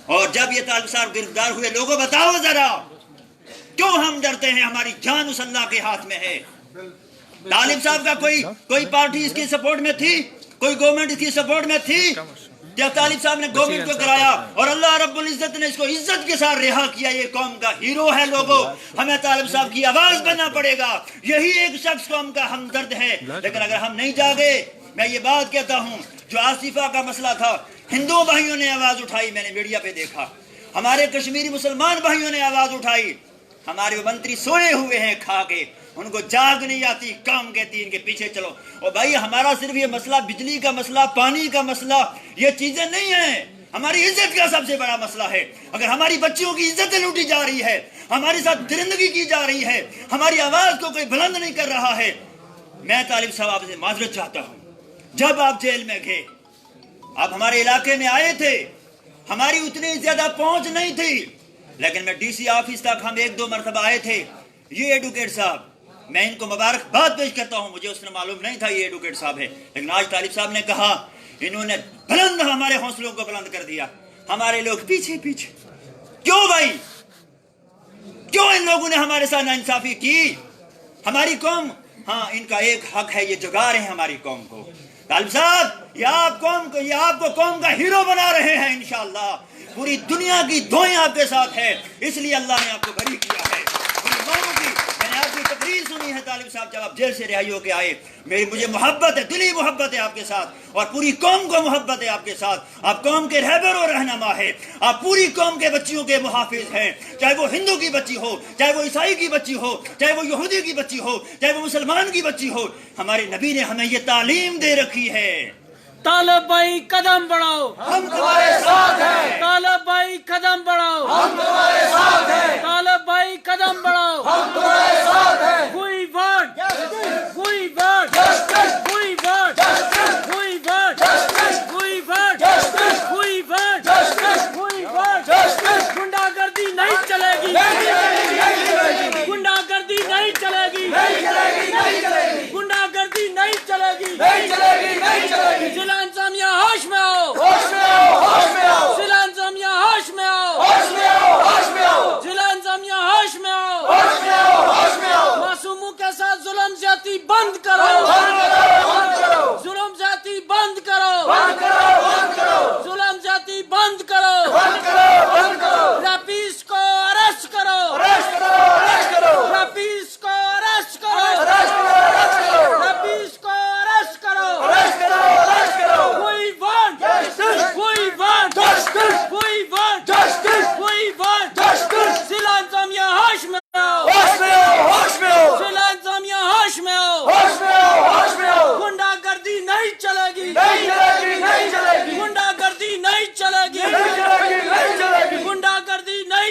اور جب یہ طالب صاحب گرفتار ہوئے، لوگوں بتاؤ ذرا کیوں ہم ڈرتے ہیں؟ ہماری جان اس اللہ کے ہاتھ میں ہے۔ طالب صاحب کا کوئی پارٹی اس کی سپورٹ میں تھی؟ کوئی گورنمنٹ اس کی سپورٹ میں تھی؟ جب طالب صاحب نے گورنمنٹ کو کرایا اور اللہ رب العزت نے اس کو عزت کے ساتھ رہا کیا، یہ قوم کا ہیرو ہے۔ لوگوں ہمیں طالب صاحب کی آواز بننا پڑے گا، یہی ایک شخص قوم کا ہمدرد ہے۔ لیکن اگر ہم نہیں جاگے، میں یہ بات کہتا ہوں، جو آصفہ کا مسئلہ تھا، ہندو بھائیوں نے آواز اٹھائی، میں نے میڈیا پہ دیکھا، ہمارے کشمیری مسلمان بھائیوں نے آواز اٹھائی، ہمارے منتری سوئے ہوئے ہیں کھا کے، ان کو جاگ نہیں آتی، کام کہتی ان کے پیچھے چلو۔ اور بھائی ہمارا صرف یہ مسئلہ بجلی کا مسئلہ، پانی کا مسئلہ، یہ چیزیں نہیں ہیں، ہماری عزت کا سب سے بڑا مسئلہ ہے۔ اگر ہماری بچیوں کی عزتیں لوٹی جا رہی ہے، ہمارے ساتھ درندگی کی جا رہی ہے، ہماری آواز کو کوئی بلند نہیں کر رہا ہے، میں طالب صاحب آپ سے معذرت چاہتا ہوں۔ جب آپ جیل میں گئے، آپ ہمارے علاقے میں آئے تھے، ہماری اتنی زیادہ پہنچ نہیں تھی، لیکن میں ڈی سی آفس تک ہم 1-2 مرتبہ آئے تھے۔ یہ ایڈوکیٹ صاحب، میں ان کو مبارکباد پیش کرتا ہوں، مجھے اس نے معلوم نہیں تھا یہ ایڈوکیٹ صاحب ہے، لیکن آج طالب صاحب نے کہا، انہوں نے بلند ہمارے حوصلوں کو بلند کر دیا، ہمارے لوگ پیچھے پیچھے۔ کیوں بھائی؟ کیوں ان لوگوں نے ہمارے ساتھ ناانصافی کی؟ ہماری قوم، ہاں ان کا ایک حق ہے، یہ جگا رہے ہیں ہماری قوم کو۔ طالب صاحب یہ آپ کو قوم کا ہیرو بنا رہے ہیں انشاءاللہ، پوری دنیا کی دعائیں آپ کے ساتھ ہے، اس لیے اللہ نے آپ کو بری کیا ہے۔ میں نے آپ کی تقریر سنی ہے طالب صاحب، جب آپ جیل سے رہائی ہو کے آئے، مجھے محبت ہے، دلی محبت ہے آپ کے ساتھ، اور پوری قوم کو محبت ہے آپ کے ساتھ۔ آپ قوم کے رہبر اور رہنما ہے، آپ پوری قوم کے بچیوں کے محافظ ہیں، چاہے وہ ہندو کی بچی ہو، چاہے وہ عیسائی کی بچی ہو، چاہے وہ یہودی کی بچی ہو، چاہے وہ مسلمان کی بچی ہو۔ ہمارے نبی نے ہمیں یہ تعلیم دے رکھی ہے، طالب بھائی قدم بڑھاؤ، ہم تمہارے ساتھ ہیں، طالب بھائی قدم بڑھاؤ، ہم تمہارے ساتھ ہیں، طالب بھائی قدم بڑھاؤ۔ ہم تمہارے ساتھ ہیں۔ We want justice. We want justice. We want justice. We want justice. We want justice. We want justice. We want justice. गुंडा गर्दी नहीं चलेगी, गुंडा गर्दी नहीं चलेगी, गुंडा गर्दी नहीं चलेगी। जिला इंतजामिया होश में आओ, जिला इंतजामिया होश में आओ, जिला इंतजामिया होश में आओ। मासूमों के साथ जुल्म ज्यादती बंद करो, जुल्म ज्यादती बंद करो, जुल्म ज्यादती बंद करो। रफीस को अरेस्ट करो, रफीस को अरेस्ट करो, रफीस को अरेस्ट करो। We want justice, we want justice, we want justice, we want justice। जिला इंतजामिया होश में आओ, जिला इंतजामिया होश में आओ। गुंडा गर्दी नहीं चलेगी, गुंडा गर्दी नहीं चलेगी, गुंडा गर्दी नहीं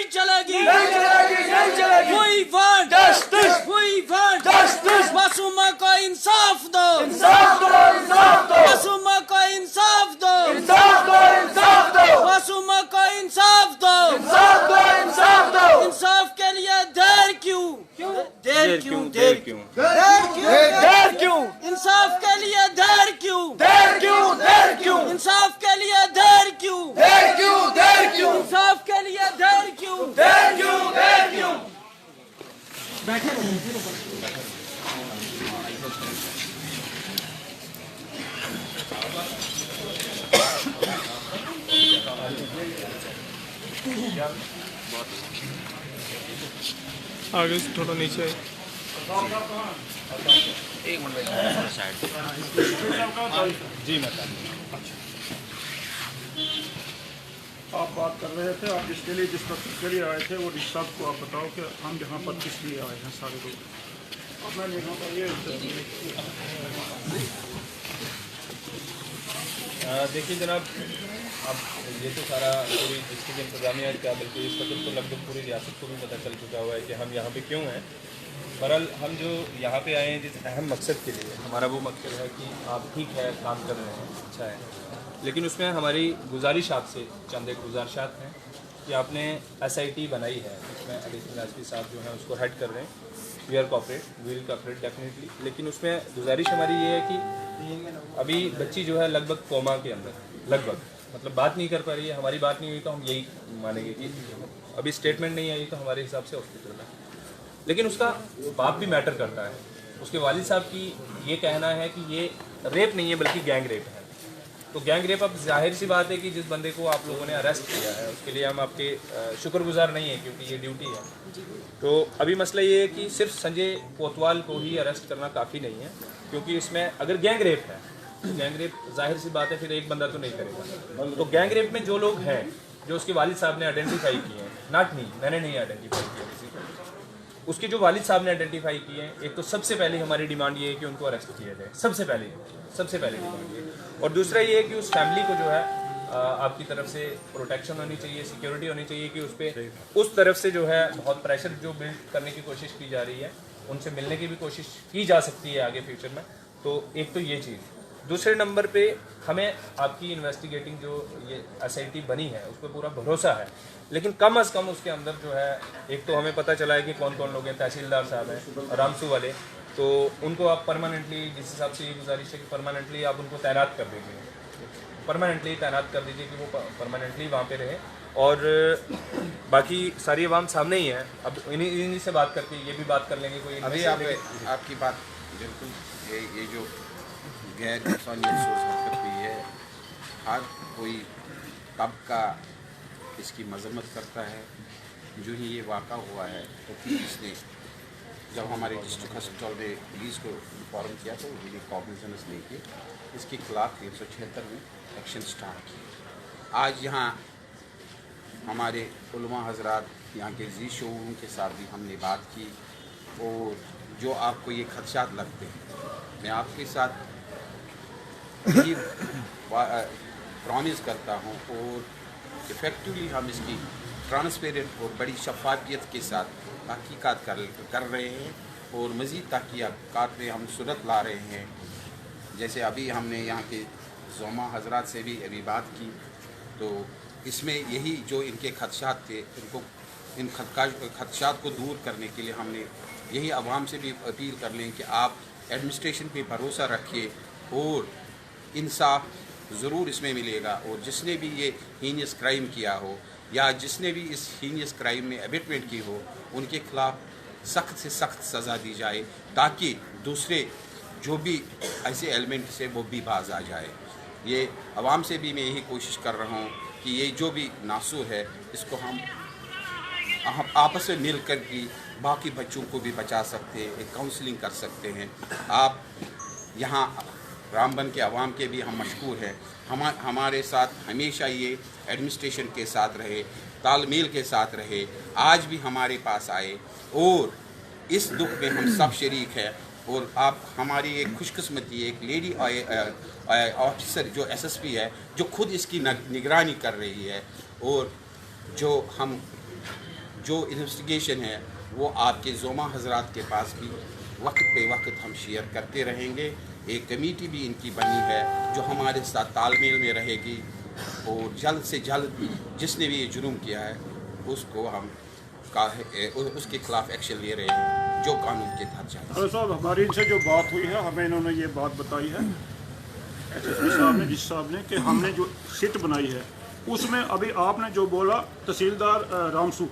चलेगी। We want justice, we want justice। Masuma को इंसाफ दो, मासूमा को इंसाफ दो, मासूमा को इंसाफ दो। इंसाफ के लिए देर क्यों, देर क्यों, देर क्यों, देर क्यों? इंसाफ के लिए देर क्यों, देर क्यों? इंसाफ के लिए देर क्यों, देर क्यों? इंसाफ के लिए देर क्यों, देर क्यों? बैठे आगे से थोड़ा नीचे। एक मिनट साइड जी। आप बात कर रहे थे, आप जिसके लिए जिस मकसद के लिए आए थे वो सब को आप बताओ कि हम यहाँ पर किस लिए आए हैं सारे लोग। अब मैंने यहाँ पर ये देखिए जनाब, अब ये तो सारा पूरी डिस्ट्रिक्ट इंतजामिया क्या बल्कि इस वक्त तो लगभग पूरी रियासत को भी पता चल चुका हुआ है कि हम यहाँ पे क्यों हैं। बहरहाल हम जो यहाँ पे आए हैं जिस अहम मकसद के लिए, हमारा वो मकसद है कि आप ठीक है काम कर रहे हैं, अच्छा है, लेकिन उसमें हमारी गुजारिश आपसे चंद एक गुजारिशात हैं कि आपने SIT बनाई है, उसमें एडिशनल एसपी साहब जो हैं उसको हेड कर रहे हैं। We are cooperate, will cooperate definitely, लेकिन उसमें गुजारिश हमारी ये है कि अभी बच्ची जो है लगभग कोमा के अंदर, लगभग मतलब बात नहीं कर पा रही है, हमारी बात नहीं हुई तो हम यही मानेंगे कि अभी स्टेटमेंट नहीं आई तो हमारे हिसाब से हॉस्पिटल में। लेकिन उसका बाप भी मैटर करता है। उसके वालिद साहब की ये कहना है कि ये रेप नहीं है बल्कि गैंग रेप है। तो गैंग रेप, अब जाहिर सी बात है कि जिस बंदे को आप लोगों ने अरेस्ट किया है उसके लिए हम आपके शुक्रगुजार नहीं है, क्योंकि ये ड्यूटी है। तो अभी मसला ये है कि सिर्फ संजय कोतवाल को ही अरेस्ट करना काफ़ी नहीं है, क्योंकि इसमें अगर गैंग रेप है, गैंग रेप जाहिर सी बात है फिर एक बंदा तो नहीं करेगा। तो गैंग रेप में जो लोग हैं, जो उसके वालिद साहब ने आइडेंटिफाई किए हैं, नॉट मी, मैंने नहीं आइडेंटिफाई किया किसी को, उसके जो वालिद साहब ने आइडेंटिफाई किए हैं, एक तो सबसे पहले हमारी डिमांड ये है कि उनको अरेस्ट किया जाए, सबसे पहले डिमांड ये। और दूसरा ये है कि उस फैमिली को जो है आपकी तरफ से प्रोटेक्शन होनी चाहिए, सिक्योरिटी होनी चाहिए कि उस पर उस तरफ से जो है बहुत प्रेशर जो बिल्ड करने की कोशिश की जा रही है, उनसे मिलने की भी कोशिश की जा सकती है आगे फ्यूचर में। तो एक तो ये चीज़। दूसरे नंबर पे हमें आपकी इन्वेस्टिगेटिंग जो ये SIT बनी है उस पर पूरा भरोसा है, लेकिन कम अज़ कम उसके अंदर जो है एक तो हमें पता चला है कि कौन कौन लोग हैं। तहसीलदार साहब हैं रामसू वाले, तो उनको आप परमानेंटली, जिस हिसाब से ये गुजारिश है कि परमानेंटली आप उनको तैनात कर दीजिए, परमानेंटली तैनात कर दीजिए कि वो परमानेंटली वहाँ पे रहे। और बाकी सारी आवाम सामने ही है, अब इन्हीं से बात करके ये भी बात कर लेंगे कोई। अभी आपकी बात बिल्कुल, ये जो गैर इंसानियत सोच हरकत हुई है, हर कोई तबका इसकी मजम्मत करता है। जो ही ये वाक़ा हुआ है तो इसने जब हमारे डिस्ट्रिक्ट हॉस्पिटल ने पुलिस को इन्फॉर्म किया तो उन्होंने कॉग्निजेंस लेके इसके खिलाफ 376 में एक्शन स्टार्ट किया। आज यहाँ हमारे उलमा हजरात, यहाँ के जी शोरूम के साथ भी हमने बात की, और जो आपको ये खदशात लगते हैं, मैं आपके साथ यही प्रॉमिस करता हूँ और इफ़ेक्टिवली हम इसकी ट्रांसपेरेंट और बड़ी शफाफियत के साथ तहकीकात कर रहे हैं और मज़ीद तहकीकात में हम सूरत ला रहे हैं। जैसे अभी हमने यहाँ के ज़ोमा हजरात से भी अभी बात की, तो इसमें यही जो इनके खदशात थे, इन खदशात को दूर करने के लिए हमने यही आवाम से भी अपील कर लें कि आप एडमिनिस्ट्रेशन पे भरोसा रखिए और इंसाफ ज़रूर इसमें मिलेगा। और जिसने भी ये हीनियस क्राइम किया हो या जिसने भी इस हीनियस क्राइम में एबेटमेंट की हो, उनके खिलाफ सख्त से सख्त सज़ा दी जाए, ताकि दूसरे जो भी ऐसे एलिमेंट से वो भी बाज आ जाए। ये आवाम से भी मैं यही कोशिश कर रहा हूँ कि ये जो भी नासूर है इसको हम आपस में मिल कर के बाकी बच्चों को भी बचा सकते हैं, एक काउंसलिंग कर सकते हैं। आप यहाँ रामबन के अवाम के भी हम मशकूर हैं, हमारे साथ हमेशा ये एडमिनिस्ट्रेशन के साथ रहे, तालमेल के साथ रहे, आज भी हमारे पास आए और इस दुख में हम सब शरीक हैं। और आप हमारी एक खुशकिस्मती एक लेडी ऑफिसर जो SSP है, जो खुद इसकी निगरानी कर रही है, और जो इन्वेस्टिगेशन है वो आपके ज़ोमा हजरात के पास भी वक्त पे वक्त हम शेयर करते रहेंगे। एक कमेटी भी इनकी बनी है जो हमारे साथ तालमेल में रहेगी, और जल्द से जल्द जिसने भी ये जुर्म किया है उसको हम उसके खिलाफ एक्शन ले रहे हैं जो कानून के तहत जाए। साहब, हमारी इनसे जो बात हुई है, हमें इन्होंने ये बात बताई है SSP साहब ने, जिस साहब ने, कि हमने जो सिट बनाई है उसमें अभी आपने जो बोला तहसीलदार रामसू,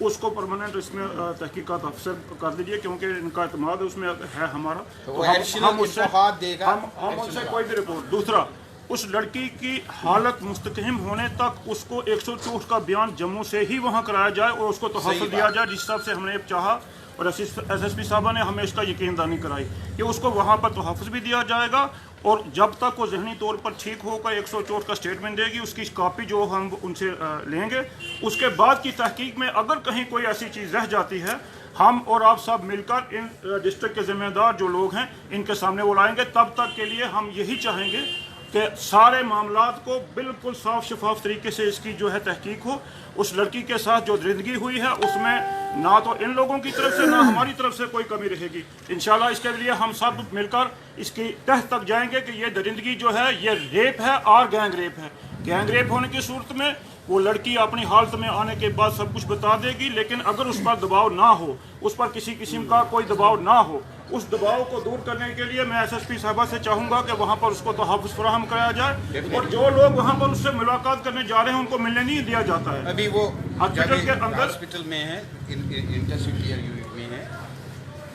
उसको परमानेंट इसमें तहकीकात अफसर कर दीजिए, क्योंकि इनका एतमाद उसमें है हमारा, तो हम उनसे कोई भी रिपोर्ट। दूसरा, उस लड़की की हालत मुस्तकहिम होने तक उसको 164 का बयान जम्मू से ही वहाँ कराया जाए और उसको तहफ़्फ़ुज़ दिया जाए, जिस हिसाब से हमने चाहा और SSP साहबा ने हमें इसका यकीन दहानी कराई कि उसको वहाँ पर तहफ़्फ़ुज़ भी दिया जाएगा, और जब तक वो ज़हनी तौर पर ठीक होकर 164 का स्टेटमेंट देगी, उसकी कापी जो हम उनसे लेंगे, उसके बाद की तहकीक में अगर कहीं कोई ऐसी चीज़ रह जाती है, हम और आप सब मिलकर इन डिस्ट्रिक्ट के ज़िम्मेदार जो लोग हैं इनके सामने वो लाएंगे। तब तक के लिए हम यही चाहेंगे कि सारे मामलात को बिल्कुल साफ शफाफ तरीके से इसकी जो है तहकीक हो। उस लड़की के साथ जो दरिंदगी हुई है उसमें ना तो इन लोगों की तरफ से ना हमारी तरफ से कोई कमी रहेगी। इंशाल्लाह इसके लिए हम सब मिलकर इसकी तह तक जाएंगे कि ये दरिंदगी जो है ये रेप है और गैंग रेप है। गैंग रेप होने की सूरत में वो लड़की अपनी हालत में आने के बाद सब कुछ बता देगी, लेकिन अगर उस पर दबाव ना हो, उस पर किसी किस्म का कोई दबाव ना हो, उस दबाव को दूर करने के लिए मैं SSP साहबा से चाहूँगा कि वहाँ पर उसको तहफ़्फ़ुज़ फराहम कराया जाए और जो लोग वहाँ पर उससे मुलाकात करने जा रहे हैं उनको मिलने नहीं दिया जाता है। अभी वो हॉस्पिटल के अंदर हॉस्पिटल में है, इंटेंसिव केयर यूनिट में है,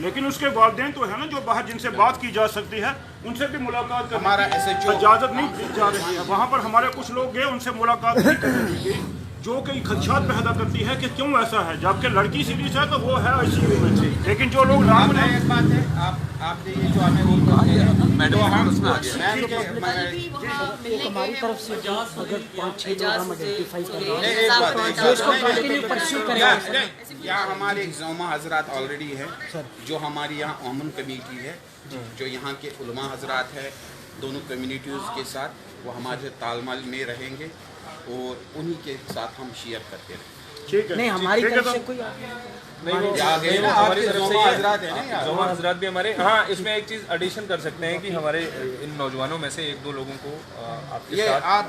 लेकिन उसके वालिदैन तो है ना जो बाहर जिनसे बात की जा सकती है, उनसे भी मुलाकात करने हमारा की SHO इजाज़त नहीं दी जा रही है। वहाँ पर हमारे कुछ लोग गए, उनसे मुलाकात नहीं करने दी गई, जो कई खदशात पैदा करती है कि क्यों ऐसा है, जबकि लड़की सीरीज है तो वो है ICU में। लेकिन जो लोग नाम आपने एक बात है, आपने ये जो हमें वो मैडम उसमें आ गया हमारी तरफ से अगर 5-6 लोग हम आइडेंटिफाई कर रहे हैं एक बात है, जो इसको कंटिन्यू परस्यू करेंगे। यहाँ हमारे एक ज़ौमा हजरात ऑलरेडी है, जो हमारी यहाँ ओमन कमेटी है, जो यहाँ के उलमा हजरात है, दोनों कम्युनिटीज़ के साथ वो हमारे तालमेल में रहेंगे और उन्हीं के साथ हम शेयर करते रहेंगे। ठीक है, नहीं हमारी ठीक है, तरफ से तो कोई हमारी तरफ से हजरात है ना, ज़ौमा हजरात भी हमारे। हाँ, इसमें एक चीज़ एडिशन कर सकते हैं कि हमारे इन नौजवानों में से 1-2 लोगों को आपके साथ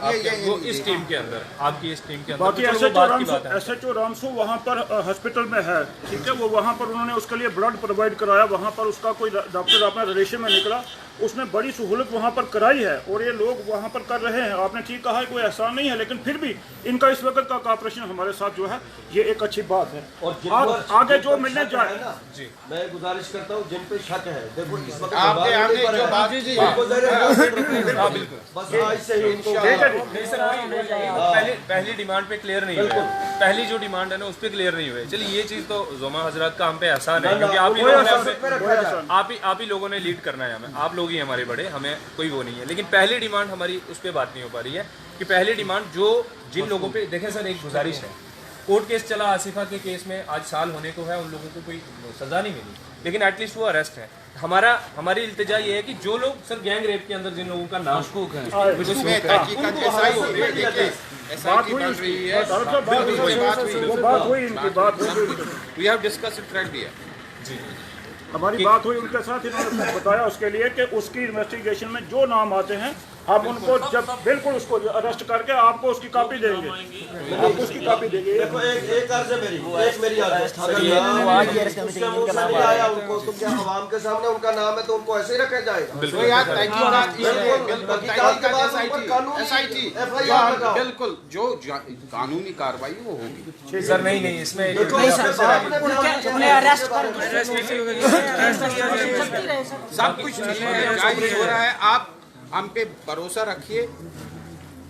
वो इस टीम के अंदर, आपकी इस टीम के अंदर, बाकी तो चलो वो बात की बात है। SHO रामसू वहाँ पर हॉस्पिटल में है, ठीक है, वो वहाँ पर उन्होंने उसके लिए ब्लड प्रोवाइड कराया, वहाँ पर उसका कोई डॉक्टर अपना रिलेशन में निकला, उसने बड़ी सहूलत वहाँ पर कराई है और ये लोग वहाँ पर कर रहे हैं। आपने ठीक कहा है कोई एहसान नहीं है, लेकिन फिर भी इनका इस वक्त का कॉपरेशन हमारे साथ जो है ये एक अच्छी बात है। और आगे जो मिलने जाए जी मैं गुजारिश करता हूँ जिन पे शक है, देखो इस वक्त आपने जो बात की बस आज से ही उनको नहीं सर, पहली डिमांड पे क्लियर नहीं हुए, पहली जो डिमांड है ना उस पे क्लियर नहीं हुए। चलिए ये चीज़ तो ज़ौमा हजरात का हम पे एहसान है, क्योंकि आप ही लोगों ने लीड करना है हमें, आप लोग ही हमारे बड़े, हमें कोई वो नहीं है। लेकिन पहली डिमांड हमारी उस पर बात नहीं हो पा रही है कि पहली डिमांड जो जिन लोगों पे, देखें सर एक गुजारिश है, कोर्ट केस चला आसिफा के केस में, आज साल होने को है, उन लोगों को कोई सज़ा नहीं मिली, लेकिन एटलीस्ट वो अरेस्ट है। हमारी इल्तिजा ये है कि जो लोग सर गैंग रेप के अंदर जिन लोगों का नाम उसमें तहकीकात बात हुई इनकी बात हुई, वी हैव डिस्कस्ड फ्रैंक दिया जी हमारी बात हुई उनके साथ, इन्होंने बताया उसके लिए कि उसकी इन्वेस्टिगेशन में जो नाम आते हैं हम उनको जब बिल्कुल उसको अरेस्ट करके आपको उसकी कॉपी देंगे, आपको उसकी कॉपी देंगे। देखो एक अर्ज है मेरी, एक मेरी अर्ज है, उसके मुंह से नहीं आया उनको, तुम क्या अवाम के सामने उनका नाम है तो उनको ऐसे ही रखा जाएगा? बिल्कुल यार, बिल्कुल जो कानूनी कार्रवाई वो होगी सर। नहीं इसमें सब कुछ जायज हो रहा है, आप हम पे भरोसा रखिए।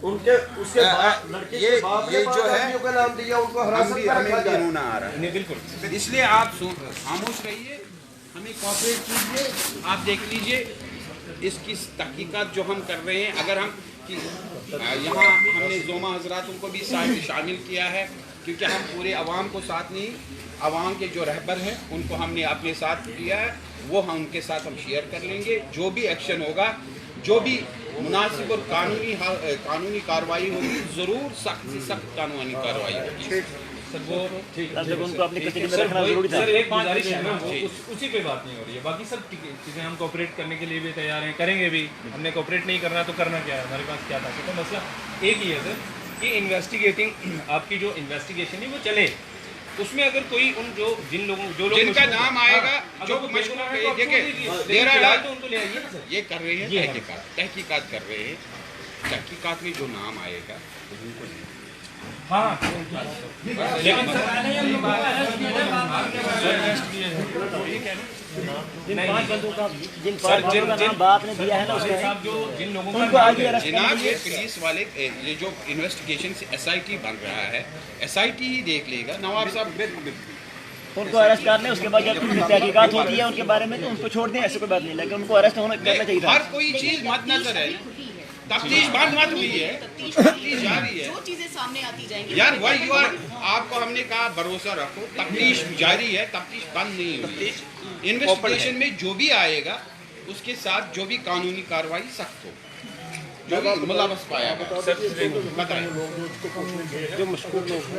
उनके उसके बाद लड़के ये के बाप ने जो है का नाम दिया, उनको हिरासत में हमें रखा जाए। आ रहा है, बिल्कुल। इसलिए आप खामोश रहिए, हमें कोऑपरेट कीजिए। आप देख लीजिए इसकी तहकीकात जो हम कर रहे हैं, अगर हम यहाँ हमने ज़ौमा हजरातों को भी शामिल किया है, क्योंकि हम पूरे अवाम को साथ नहीं, अवाम के जो रहबर हैं उनको हमने अपने साथ किया है, वो हम उनके साथ हम शेयर कर लेंगे। जो भी एक्शन होगा, जो भी मुनासिब और कानूनी कार्रवाई होगी, ज़रूर सख्त से सख्त कानूनी कार्रवाई होगी। सर वो ठीक है, उनको अपनी कस्टडी में सर रखना जरूरी था। सर एक गुजारिश है ना, वो उसी पे बात नहीं हो रही है, बाकी सब चीज़ें हम कोऑपरेट करने के लिए भी तैयार हैं, करेंगे भी। हमने कोऑपरेट नहीं करना तो करना क्या है, हमारे पास क्या था। तो मसला एक ही है सर कि इन्वेस्टिगेटिंग, आपकी जो इन्वेस्टिगेशन है वो चले, उसमें अगर कोई उन जिन लोगों जिनका नाम आएगा, जो मशहूर है, देखिए तो उनको ले आइए ना सर। ये कर रहे हैं तहकीकात कर रहे हैं, तहकीकात में जो नाम आएगा हाँ लेकिन बाप ने दिया है ना उसमें, जिन लोगों उनको आगे अरेस्ट जनाब, ये पुलिस वाले ये जो इन्वेस्टिगेशन से SIT बन रहा है, SIT ही देख लेगा। नवाब साहब उनको अरेस्ट कर लें, उसके बाद जब तहकीकात होती है उनके बारे में तो उनको छोड़ दें, ऐसे कोई बात नहीं, लेकिन उनको अरेस्ट करना चाहिए था। हर कोई चीज मद्देनजर है, तफ्तीश बंद मत हुई है, तफ्तीश जारी है, जो चीजें सामने आती जाएंगी यार वही यू आर, आपको हमने कहा भरोसा रखो, तफ्तीश जारी है, तफ्तीश बंद नहीं हुई है। इन्वेस्टिगेशन में जो भी आएगा उसके साथ जो भी कानूनी कार्रवाई सख्त हो, जो भी मुलवस पाया गया। बताएं जो मशकूक लोग हैं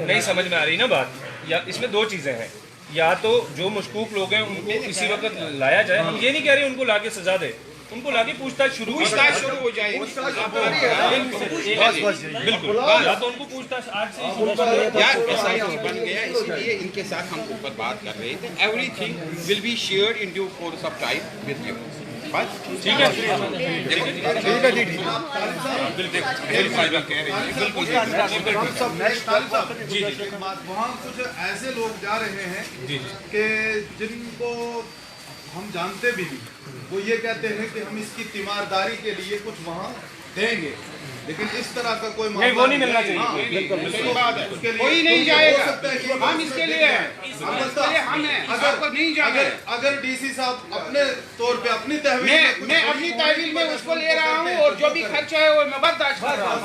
नहीं समझ में आ रही ना बात, या इसमें दो चीज़ें हैं, या तो जो मशकूक लोग हैं उनको इसी वक्त लाया जाए, हम ये नहीं कह रहे उनको लाके सजा दे, उनको लाके पूछताछ शुरू हो जाएगी। बिल्कुल, या तो उनको पूछताछ आज से SIT बन गया, इसलिए इनके साथ हम ऊपर बात कर रहे थे। Everything will be shared in due course of time with you. बस ठीक है, वहाँ कुछ ऐसे लोग जा रहे हैं कि जिनको हम जानते भी नहीं, वो ये कहते हैं कि हम इसकी तीमारदारी के लिए कुछ वहाँ देंगे, लेकिन इस तरह का कोई नहीं, वो नहीं मिलना चाहिए। कोई नहीं जाएगा, हम इसके लिए अगर DC साहब अपने तौर पे अपनी तहवील मैं अपनी तहवील में उसको ले रहा हूँ और जो भी खर्चा है वो मैं बर्दाश्त कर रहा हूँ।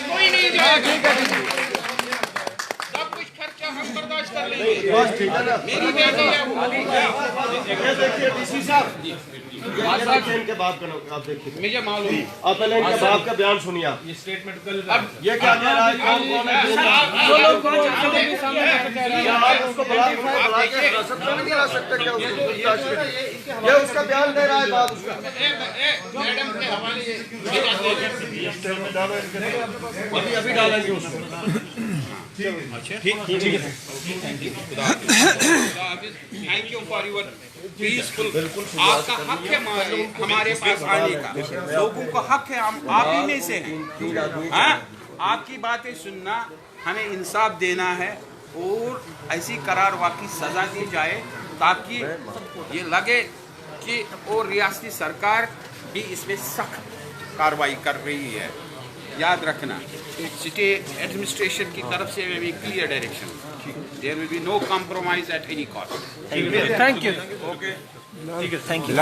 कोई नहीं जाएगा, सब कुछ खर्चा हम बर्दाश्त कर लेंगे। मेरी देखिए DC साहब, इनके बाप का आप देखिए, मुझे मालूम, आप पहले इनके बाप का बयान सुनिए। आप ये स्टेटमेंट कल ये क्या कह रहा है, जो लोग आप उसको बुला के हिरासत में नहीं ला सकते क्या? उसको पूछताछ के लिए ये उसका बयान दे रहा है, बाप उसका मैडम के हवाले अभी डालेंगे उसको। Thank you for your peaceful. आपका हक है हमारे पास आने का, लोगों का हक है, हम आप ही में से हैं। हाँ, आपकी बातें सुनना, हमें इंसाफ देना है और ऐसी करार वाकई सजा दी जाए ताकि ये लगे कि और रियासती सरकार भी इसमें सख्त कार्रवाई कर रही है। याद रखना, सिटी एडमिनिस्ट्रेशन की तरफ से भी clear direction, there will be no compromise at any cost. Thank you. Okay, ठीक है, थैंक यू।